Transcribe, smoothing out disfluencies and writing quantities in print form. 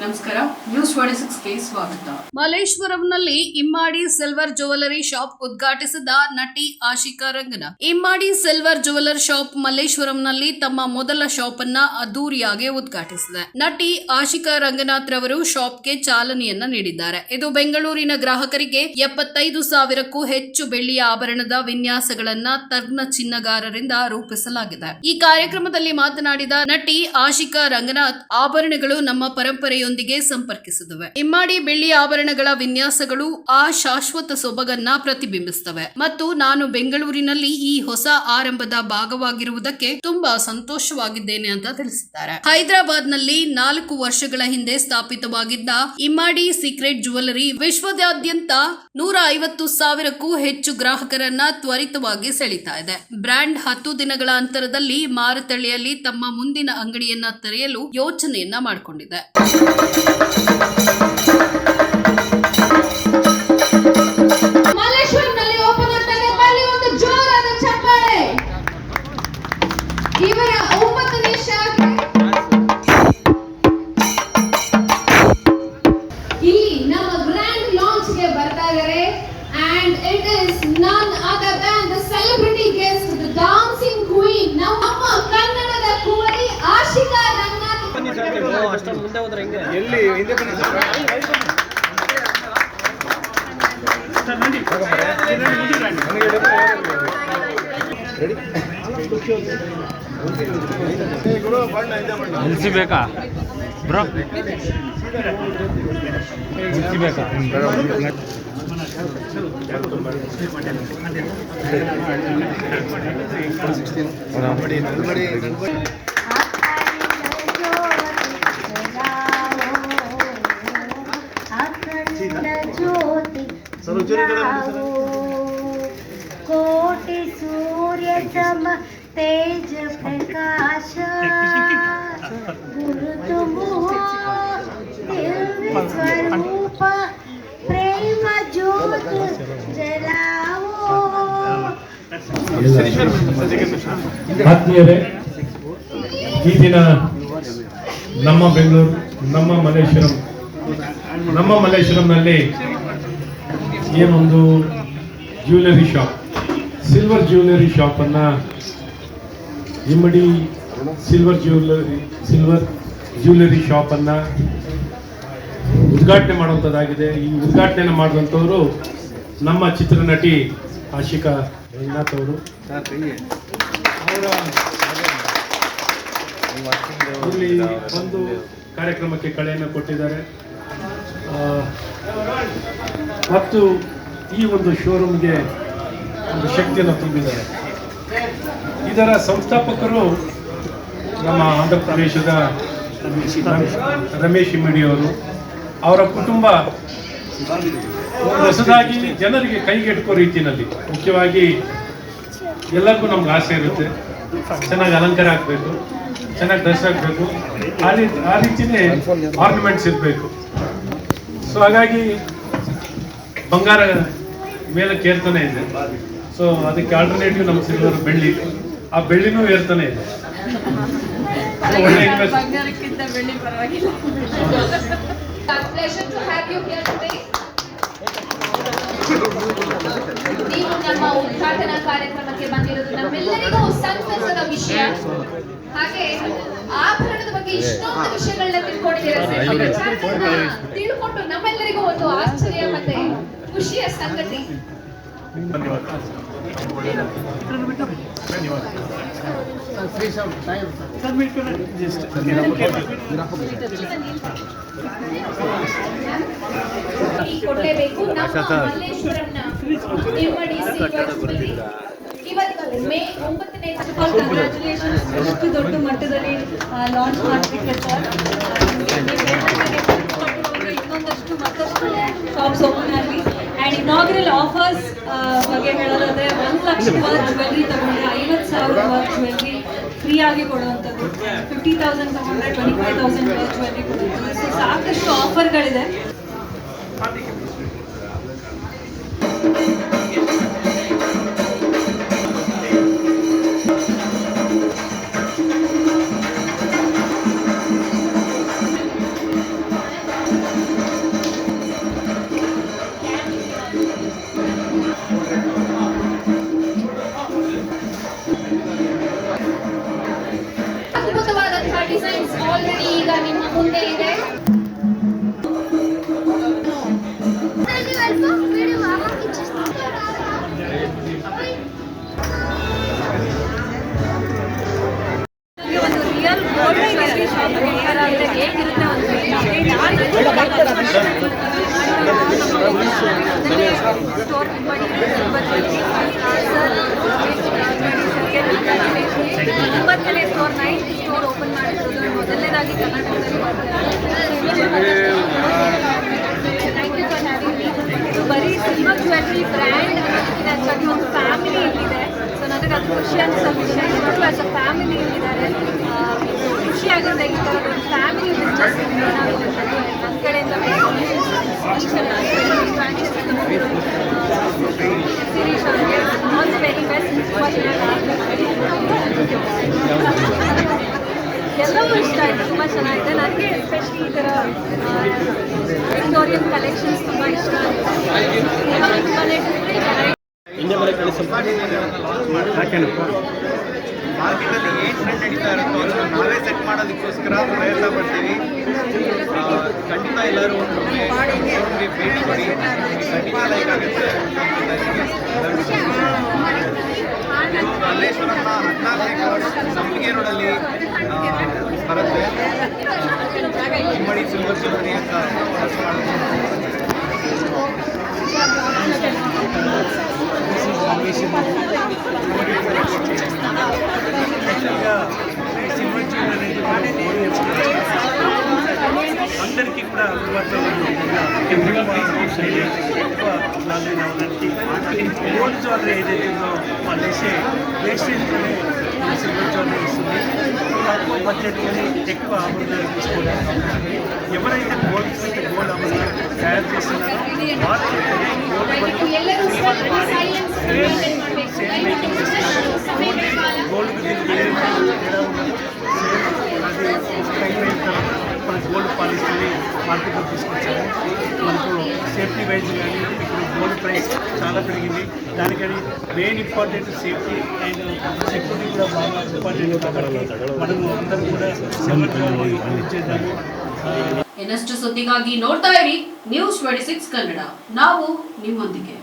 ನಮಸ್ಕಾರ, ನ್ಯೂಸ್ 26ಗೆ ಸ್ವಾಗತ. ಮಲ್ಲೇಶ್ವರಂನಲ್ಲಿ ಇಮ್ಮಾಡಿ ಸಿಲ್ವರ್ ಜ್ಯುವೆಲರಿ ಶಾಪ್ ಉದ್ಘಾಟಿಸಿದ ನಟಿ Ashika Ranganath. Immadi silver jeweller shop ಮಲ್ಲೇಶ್ವರಂನಲ್ಲಿ ತಮ್ಮ ಮೊದಲ ಶಾಪ್ ಅನ್ನ ಅದ್ದೂರಿಯಾಗಿ ಉದ್ಘಾಟಿಸಿದೆ. ನಟಿ ಆಶಿಕಾ ರಂಗನಾಥ್ ರವರು ಶಾಪ್ಗೆ ಚಾಲನೆಯನ್ನ ನೀಡಿದ್ದಾರೆ. ಇದು ಬೆಂಗಳೂರಿನ ಗ್ರಾಹಕರಿಗೆ 75,000ಕ್ಕೂ ಹೆಚ್ಚು ಬೆಳ್ಳಿಯ ಆಭರಣದ ವಿನ್ಯಾಸಗಳನ್ನ ತಜ್ಞ ಚಿನ್ನಗಾರರಿಂದ ರೂಪಿಸಲಾಗಿದೆ. ಈ ಕಾರ್ಯಕ್ರಮದಲ್ಲಿ ಮಾತನಾಡಿದ ನಟಿ ಆಶಿಕಾ ರಂಗನಾಥ್, ಆಭರಣಗಳು ನಮ್ಮ ಪರಂಪರೆಯೊಂದಿಗೆ ಸಂಪರ್ಕಿಸಿದವೆ. ಇಮ್ಮಾಡಿ ಬೆಳ್ಳಿಯ ಆಭರಣಗಳ ವಿನ್ಯಾಸಗಳು ಆ ಶಾಶ್ವತ ಸೊಬಗನ್ನ ಪ್ರತಿಬಿಂಬಿಸುತ್ತವೆ ಮತ್ತು ನಾನು ಬೆಂಗಳೂರಿನಲ್ಲಿ ಈ ಹೊಸ ಆರಂಭದ ಭಾಗವಾಗಿರುವುದಕ್ಕೆ ತುಂಬಾ ಸಂತೋಷವಾಗಿದ್ದೇನೆ ಅಂತ ತಿಳಿಸಿದ್ದಾರೆ. ಹೈದರಾಬಾದ್ನಲ್ಲಿ 4 ವರ್ಷಗಳ ಹಿಂದೆ ಸ್ಥಾಪಿತವಾಗಿದ್ದ ಇಮ್ಮಾಡಿ ಸೀಕ್ರೆಟ್ ಜ್ಯುವೆಲರಿ ವಿಶ್ವದಾದ್ಯಂತ 150,000ಕ್ಕೂ ಹೆಚ್ಚು ಗ್ರಾಹಕರನ್ನ ತ್ವರಿತವಾಗಿ ಸೆಳೀತಾ ಇದೆ. ಬ್ರ್ಯಾಂಡ್ 10 ದಿನಗಳ ಅಂತರದಲ್ಲಿ ಮಾರುತಳಿಯಲ್ಲಿ ತಮ್ಮ ಮುಂದಿನ ಅಂಗಡಿಯನ್ನ ತೆರೆಯಲು ಯೋಚನೆಯನ್ನ ಮಾಡಿಕೊಂಡಿದೆ. ಮಲ್ಲೇಶ್ವರಂನಲ್ಲಿ ಓಪನ್ ಆಗ್ತಾನೆ. ಬನ್ನಿ ಒಂದು ಜೋರಾದ ಚಪ್ಪಾಳೆ. ಇವರ 9ನೇ ಶಾಖೆ ಇಲ್ಲಿ ನಮ್ಮ ಬ್ರ್ಯಾಂಡ್ ಲಾಂಚ್ ಗೆ ಬರ್ತಾ ಇದ್ದಾರೆ. And it is none other than the celebrity guest, the dancing queen, ನಮ್ಮ ಕನ್ನಡದ ಕುವರಿ ಆಶಿಕಾ ರಂಗನಾಥ್. ಅಷ್ಟೊಂದು ಮುಂದೆ ಹೋದ್ರೆ ಹೆಂಗೆ? ಎಲ್ಲಿ ಹಿಂದೆ ಬನ್ನಿ ಸರ್. ನಿಲ್ಸಿಬೇಕಾ ಬ್ರೋ? ನಿಲ್ಸಿಬೇಕಾ? कोटि सूर्य सम तेज प्रकाश गुरु तुम हो दिव्य स्वरूप प्रेम ज्योत जलाओ. ಆತ್ಮೀಯರೇ, ಈ ದಿನ ನಮ್ಮ ಬೆಂಗಳೂರು, ನಮ್ಮ ಮಲ್ಲೇಶ್ವರಂನಲ್ಲಿ ಏನೊಂದು ಜ್ಯುವೆಲರಿ ಶಾಪ್, ಸಿಲ್ವರ್ ಜ್ಯುವೆಲರಿ ಶಾಪನ್ನು ಇಮ್ಮಡಿ ಸಿಲ್ವರ್ ಜ್ಯುವೆಲರಿ ಶಾಪನ್ನು ಉದ್ಘಾಟನೆ ಮಾಡುವಂಥದ್ದಾಗಿದೆ. ಈ ಉದ್ಘಾಟನೆ ಮಾಡಿದಂಥವರು ನಮ್ಮ ಚಿತ್ರನಟಿ ಆಶಿಕಾ ರಂಗನಾಥ್ ಅವರು. ಇಲ್ಲಿ ಒಂದು ಕಾರ್ಯಕ್ರಮಕ್ಕೆ ಕಳೆಯನ್ನು ಕೊಟ್ಟಿದ್ದಾರೆ ಮತ್ತು ಈ ಒಂದು ಶೋರೂಮ್ಗೆ ಒಂದು ಶಕ್ತಿಯನ್ನು ತುಂಬಿದ್ದಾರೆ. ಇದರ ಸಂಸ್ಥಾಪಕರು ನಮ್ಮ ಆಂಧ್ರ ಪ್ರದೇಶದ ರಮೇಶ್ ಇಮ್ಮಡಿ ಅವರು. ಅವರ ಕುಟುಂಬ ಹೊಸದಾಗಿ ಜನರಿಗೆ ಕೈಗೆಟುಕೋ ರೀತಿಯಲ್ಲಿ, ಮುಖ್ಯವಾಗಿ ಎಲ್ಲರಿಗೂ ನಮ್ಗೆ ಆಸೆ ಇರುತ್ತೆ, ಚೆನ್ನಾಗಿ ಅಲಂಕಾರ ಆಗಬೇಕು, ಚೆನ್ನಾಗಿ ಡ್ರೆಸ್ ಆಗಬೇಕು, ಆ ರೀತಿಯೇ ಆರ್ನಮೆಂಟ್ಸ್ ಇರಬೇಕು. ಸೊ ಹಾಗಾಗಿ ಬಂಗಾರ ಮೇಲಕ್ಕೆ ಏರ್ತಾನೆ ಇದೆ. ಸೊ ಅದಕ್ಕೆ ಆಲ್ಟರ್ನೇಟಿವ್ ನಮ್ಮ ಸಿಲ್ವರ್ ಬೆಳ್ಳಿ, ಆ ಬೆಳ್ಳಿನೂ ಏರ್ತಾನೆ ಇದೆ. ಬಂಗಾರಕ್ಕಿಂತ ಬೆಳ್ಳಿ ಪರವಾಗಿಲ್ಲ. Pleasure to have you here today. ನೀವು ನಮ್ಮ ಉದ್ಘಾಟನಾ ಕಾರ್ಯಕ್ರಮಕ್ಕೆ ಬಂದಿರೋದು ನಮ್ಮೆಲ್ಲರಿಗೂ ಸಂತಸದ ವಿಷಯ. ಹಾಗೆ ಆಭರಣದ ಬಗ್ಗೆ ಇಷ್ಟೊಂದು ವಿಷಯಗಳನ್ನ ತಿಳ್ಕೊಂಡು ನಮ್ಮೆಲ್ಲರಿಗೂ ಒಂದು ಆಶ್ಚರ್ಯ ಮತ್ತೆ ಖುಷಿಯ ಸಂಗತಿ. ಕೊಡಲೇಬೇಕು. ನಮ್ಮ ಮಲ್ಲೇಶ್ವರಂನ ಇಮ್ಮಡಿ ಸಿಲ್ವರ್ ಜ್ಯುವೆಲರಿ ಇವತ್ತು ಮೇ 9ನೇ ಕಂಗ್ರ್ಯಾಚುಲೇಷನ್ಸ್. ಎಷ್ಟು ದೊಡ್ಡ ಮಟ್ಟದಲ್ಲಿ ಲಾಂಚ್ ಮಾಡಲಿಕ್ಕೆ ಸರ್. ಇನ್ನೊಂದಷ್ಟು ಮತ್ತಷ್ಟು ಶಾಪ್ಸ್ ಓಪನ್ ಆಗಲಿ. ಆ್ಯಂಡ್ ಇನಾಗ್ರಲ್ ಆಫರ್ಸ್ ಬಗ್ಗೆ ಹೇಳೋದಾದ್ರೆ 1 ಲಕ್ಷ ವರ್ತ್ ಜ್ಯುವೆಲ್ರಿ ತಗೊಂಡ್ರೆ 50,000 ವರ್ತ್ ಜ್ಯುವೆಲ್ರಿ ಫ್ರೀ ಆಗಿ ಕೊಡುವಂಥದ್ದು, 50,000 ತಗೊಂಡ್ರೆ 25,000 ವರ್ತ್ ಜ್ಯುವೆಲ್ರಿ ಕೊಡುವಂಥದ್ದು. ಸೊ ಸಾಕಷ್ಟು ಆಫರ್ಗಳಿದೆ. ಆಗಿ ಕರ್ನಾಟಕದಲ್ಲಿ ಬರ್ತಾರೆ. Thank you for having me. ಇದು ಬರೀ ಸಿಲ್ವರ್ ಜ್ಯುವೆಲ್ರಿ ಬ್ರ್ಯಾಂಡ್ ಇದೆ ಆ್ಯಕ್ಚುಲಿ ಒಂದು ಫ್ಯಾಮಿಲಿ ಇಲ್ಲಿದೆ. ಸೊ ನನಗೆ ಅದು ಖುಷಿ ಅನಿಸೋ ವಿಷಯ. ಇವರು ಆಸ್ ಅ ಫ್ಯಾಮಿಲಿ ಇಲ್ಲಿದ್ದಾರೆ. ಖುಷಿಯಾಗುತ್ತೆ ಈ ಥರದ ಒಂದು ಫ್ಯಾಮಿಲಿ ಬಿಸ್ನೆಸ್ ಏನಾಗುವಂಥದ್ದು. ನನ್ನ ಕಡೆಯಿಂದ ಶಿರೀಶ್ ಅವರಿಗೆ ಆಲ್ ದಿ ವೆರಿ ಬೆಸ್ಟ್. ತುಂಬ ಎಲ್ಲವೂ ಇಷ್ಟ ಆಯಿತು, ತುಂಬ ಚೆನ್ನಾಗಿದೆ. ನನಗೆ ಎಸ್ಪೆಷಲಿ ಈ ಥರ ವಿಕ್ಟೋರಿಯನ್ ಕಲೆಕ್ಷನ್ಸ್ ತುಂಬ ಇಷ್ಟ ಆಗಿದೆ. ತುಂಬಾ ಹಿಂದೆ ಮನೆ ಕಳಿಸಿ ಯಾಕೆನಪ್ಪ ಮಾರ್ಕೆಟಲ್ಲಿ ಏನು ಟ್ರೆಂಡ್ ನಡೀತಾ ಇರುತ್ತೋ ಅದನ್ನು ನಾವೇ ಸೆಟ್ ಮಾಡೋದಕ್ಕೋಸ್ಕರ ಪ್ರಯತ್ನ ಪಡ್ತೀವಿ. ಖಂಡಿತ ಎಲ್ಲರೂ ಒಂದು ಭೇಟಿ ಕೊಡಿ, ಖಂಡಿತ ಲೈಕ್ ಆಗುತ್ತೆ. ಇದು ಮಲ್ಲೇಶ್ವರಮ್ಮ 14ನೇ ಕ್ರಾಸ್ ಸಂಪಿಗೆ ರೋಡಲ್ಲಿ ಬರುತ್ತೆ. ಇಮ್ಮಡಿ ಸಿಲ್ವರ್ ಜ್ಯುವೆಲರಿ ಅಂತ ಕೆಲಸ అందరికీ కూడా అందుబాటులో గోల్డ్ జ్యువెలరీ ఏదైతే ఉందో వాళ్ళు వేసే వేస్టేజ్తోనే సిల్వర్ జ్యువెలరీ ఇస్తుంది. తక్కువ బడ్జెట్ కానీ ఎక్కువ ఆభరణాలు తీసుకోవడానికి అవకాశం. ఎవరైతే గోల్డ్ ఆభరణాలు తయారు చేస్తున్నారో వాళ్ళు గోల్డ్ తేడా ఉన్నది. అది మన గోల్డ్ పాలిస్ని మార్కెట్లో తీసుకొచ్చాము. మనకు సేఫ్టీ వైజ్ కానీ ఇప్పుడు గోల్డ్ ప్రైస్ చాలా పెరిగింది. దానికని main important safety and security కూడా బాగా ఇంపార్టెంట్ కాబట్టి మనము అందరూ కూడా సిల్వర్ జ్యువెలరీ అందించేద్దాము. ಇನ್ನಷ್ಟು ಸುದ್ದಿಗಾಗಿ ನೋಡ್ತಾ ಇರಿ ನ್ಯೂಸ್ 26 ಕನ್ನಡ. ನಾವು ನಿಮ್ಮೊಂದಿಗೆ.